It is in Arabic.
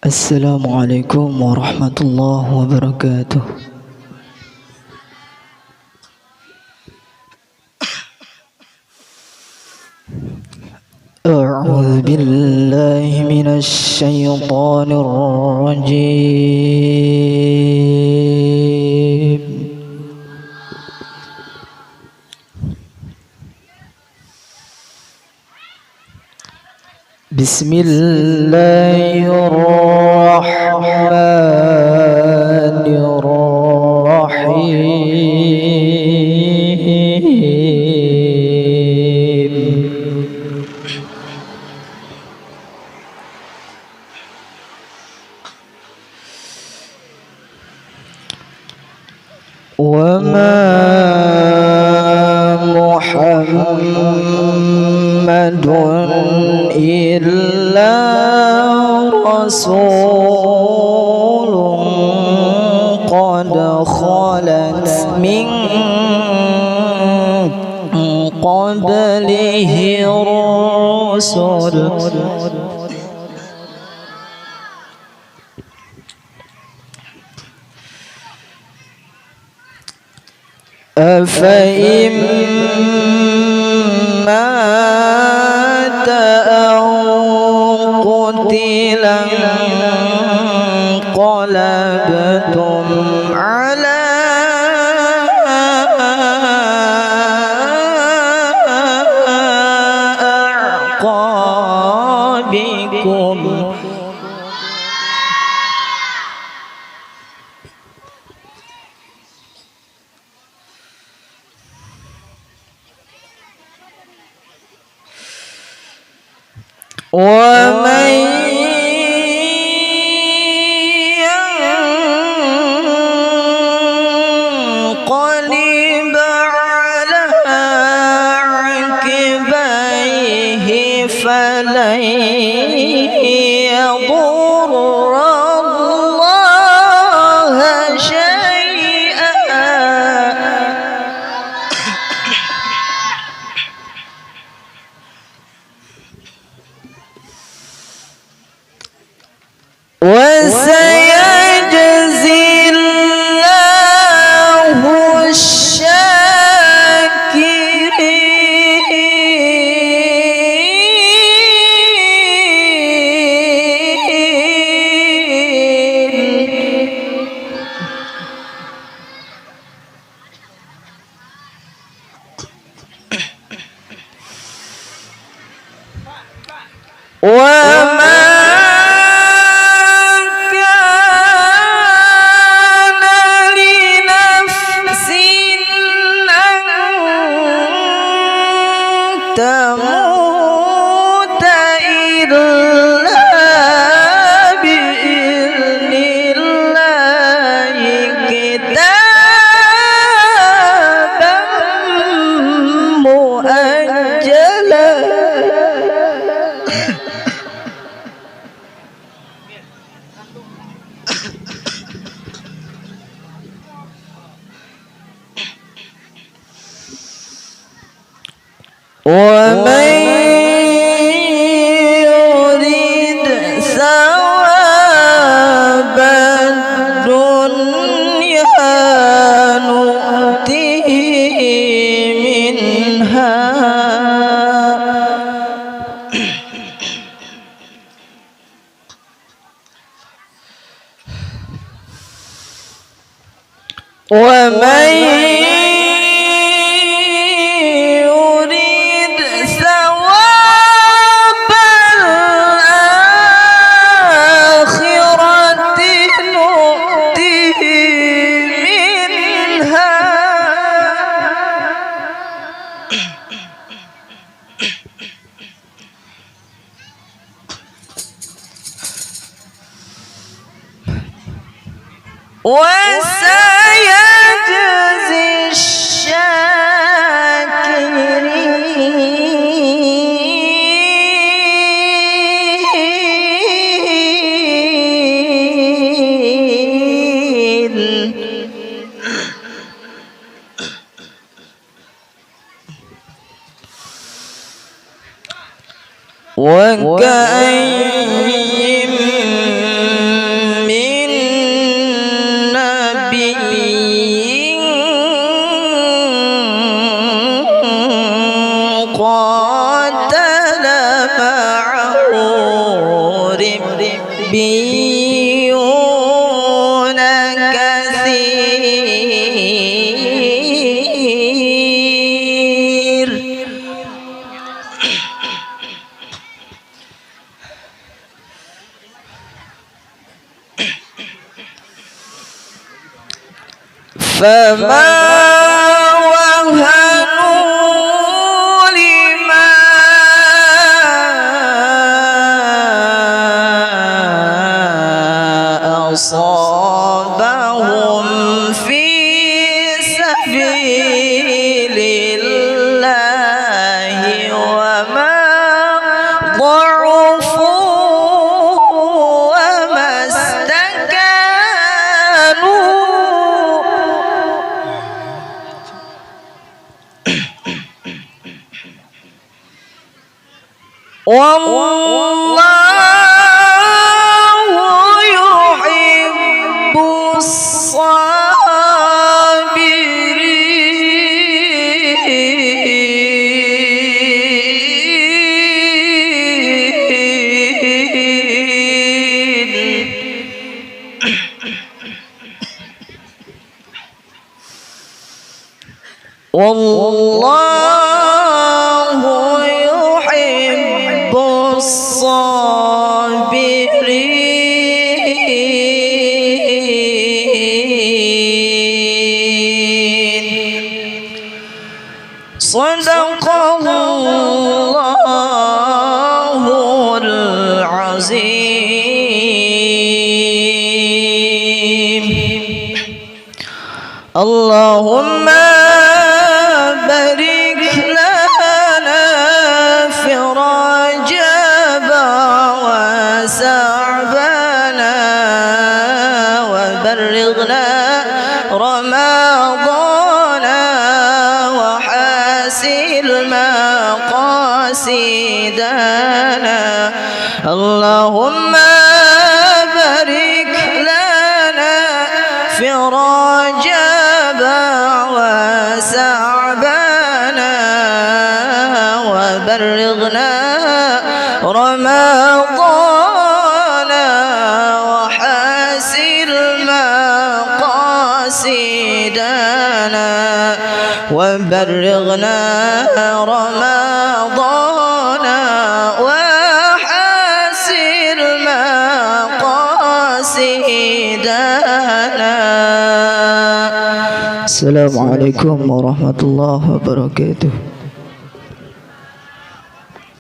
السلام عليكم ورحمة الله وبركاته. أعوذ بالله من الشيطان الرجيم. بسم الله الرحمن الرحيم. وما محمد إلا رسول قد خلت من قبله الرسل أفإن مات أو قتلا انقلبتم على أعقابكم ومن ينقلب على عقبيه فلن يضر الله شيئا وسيجزي الله الشاكرين. وما كان لنفس أن تموت إلا بإذن الله كتابا مؤجلا. ومن يريد ثواب الدنيا نؤته منها ومن يريد ثواب الآخرة نؤته منها وسيجزي الشاكرين. وكأين ربيون كثير فما وهنوا لما أصابهم في سبيل الله وما ضعفوا وما استكانوا والله يحب الصابرين والله يحب الصابرين صدق الله العظيم اللهم بارك لنا في رجب وشعبنا وبلغنا رمضان وحسن مقاصدنا اللهم بارك لنا في رجب وشعبنا وبلغنا رمضان وحسن مقاصدنا وبلغنا رمضان وحسن مقاصدنا. السلام عليكم ورحمة الله وبركاته.